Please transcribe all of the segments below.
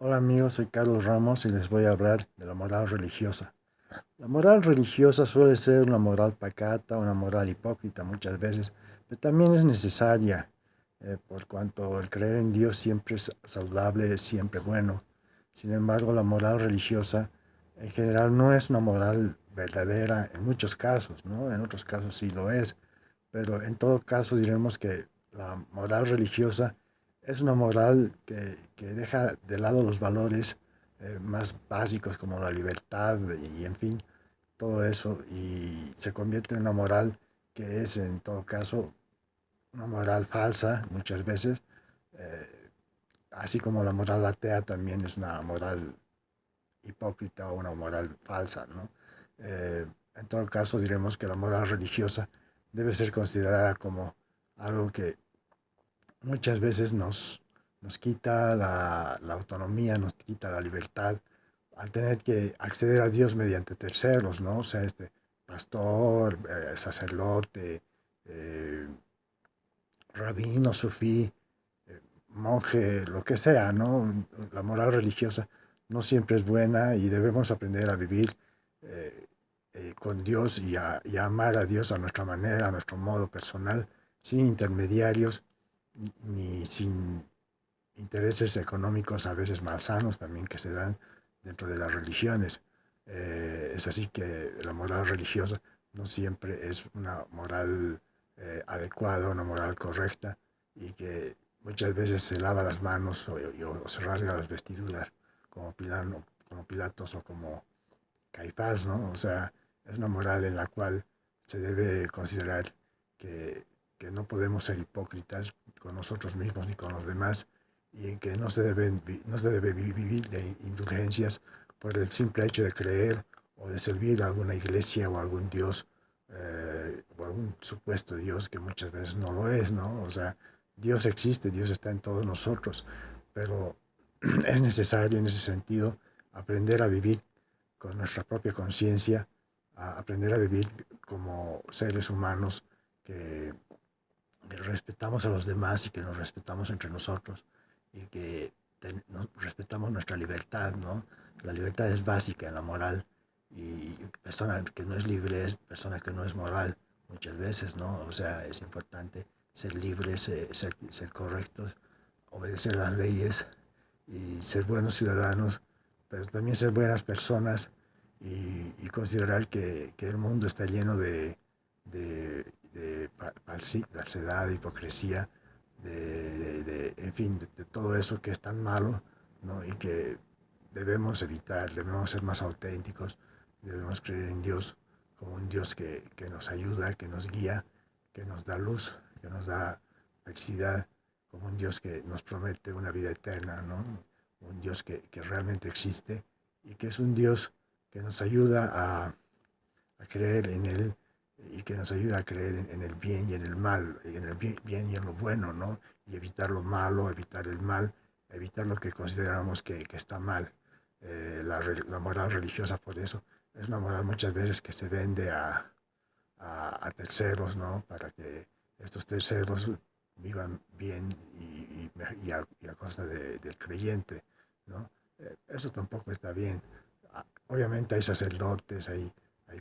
Hola amigos, soy Carlos Ramos y les voy a hablar de la moral religiosa. La moral religiosa suele ser una moral pacata, una moral hipócrita muchas veces, pero también es necesaria, por cuanto el creer en Dios siempre es saludable, es siempre bueno. Sin embargo, la moral religiosa en general no es una moral verdadera en muchos casos, ¿no? En otros casos sí lo es, pero en todo caso diremos que la moral religiosa es una moral que deja de lado los valores más básicos como la libertad y en fin, todo eso y se convierte en una moral que es en todo caso una moral falsa muchas veces, eh, así como la moral atea también es una moral hipócrita o una moral falsa, ¿no? Eh, en todo caso diremos que la moral religiosa debe ser considerada como algo que muchas veces nos quita la autonomía, nos quita la libertad al tener que acceder a Dios mediante terceros, ¿no? O sea, pastor, sacerdote, eh, rabino, sufí, monje, lo que sea, ¿no? La moral religiosa no siempre es buena y debemos aprender a vivir eh, con Dios y a amar a Dios a nuestra manera, a nuestro modo personal, sin intermediarios ni sin intereses económicos a veces malsanos también que se dan dentro de las religiones. Es así que la moral religiosa no siempre es una moral adecuada, una moral correcta y que muchas veces se lava las manos o se rasga las vestiduras como, como Pilatos o como Caifás, ¿no? O sea, es una moral en la cual se debe considerar que, que no podemos ser hipócritas con nosotros mismos ni con los demás y en que no se debe vivir de indulgencias por el simple hecho de creer o de servir a alguna iglesia o a algún Dios o algún supuesto Dios que muchas veces no lo es, ¿no? O sea, Dios existe, Dios está en todos nosotros, pero es necesario en ese sentido aprender a vivir con nuestra propia conciencia, a aprender a vivir como seres humanos que, que respetamos a los demás y que nos respetamos entre nosotros y que respetamos nuestra libertad, ¿no? La libertad es básica en la moral y persona que no es libre es persona que no es moral muchas veces, ¿no? O sea, es importante ser libres, ser correctos, obedecer las leyes y ser buenos ciudadanos, pero también ser buenas personas y considerar que el mundo está lleno de falsedad, de hipocresía, en fin, de todo eso que es tan malo, ¿no? Y que debemos evitar, debemos ser más auténticos, debemos creer en Dios como un Dios que nos ayuda, que nos guía, que nos da luz, que nos da felicidad, como un Dios que nos promete una vida eterna, ¿no? Un Dios que realmente existe y que es un Dios que nos ayuda a creer en Él y que nos ayuda a creer en el bien y en el mal, en el bien y en lo bueno, ¿no? Y evitar lo malo, evitar el mal, evitar lo que consideramos que está mal. La moral religiosa, por eso, es una moral muchas veces que se vende a terceros, ¿no? Para que estos terceros vivan bien y a costa del creyente, ¿no? Eso tampoco está bien. Obviamente hay sacerdotes, hay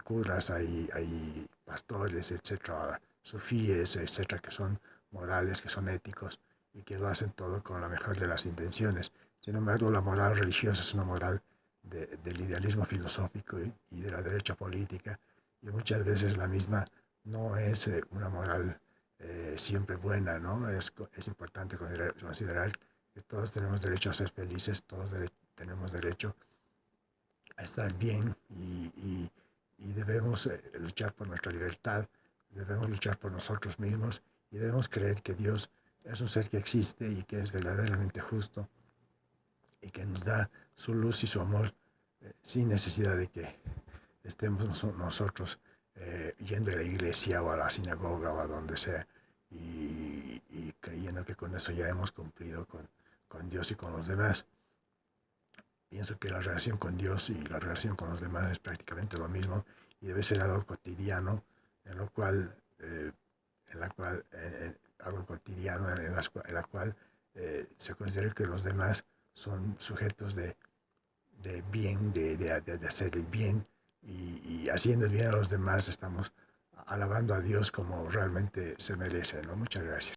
curas, hay pastores, etcétera, sufíes, etcétera, que son morales, que son éticos y que lo hacen todo con la mejor de las intenciones. Sin embargo, la moral religiosa es una moral del idealismo filosófico y de la derecha política y muchas veces la misma no es una moral siempre buena, ¿no? Es importante considerar que todos tenemos derecho a ser felices, todos tenemos derecho a estar bien y debemos luchar por nuestra libertad, debemos luchar por nosotros mismos y debemos creer que Dios es un ser que existe y que es verdaderamente justo y que nos da su luz y su amor sin necesidad de que estemos nosotros yendo a la iglesia o a la sinagoga o a donde sea y creyendo que con eso ya hemos cumplido con Dios y con los demás. Pienso que la relación con Dios y la relación con los demás es prácticamente lo mismo y debe ser algo cotidiano, en lo cual, algo cotidiano en la cual se considere que los demás son sujetos de bien, de hacer el bien y haciendo el bien a los demás, estamos alabando a Dios como realmente se merece, ¿no? Muchas gracias.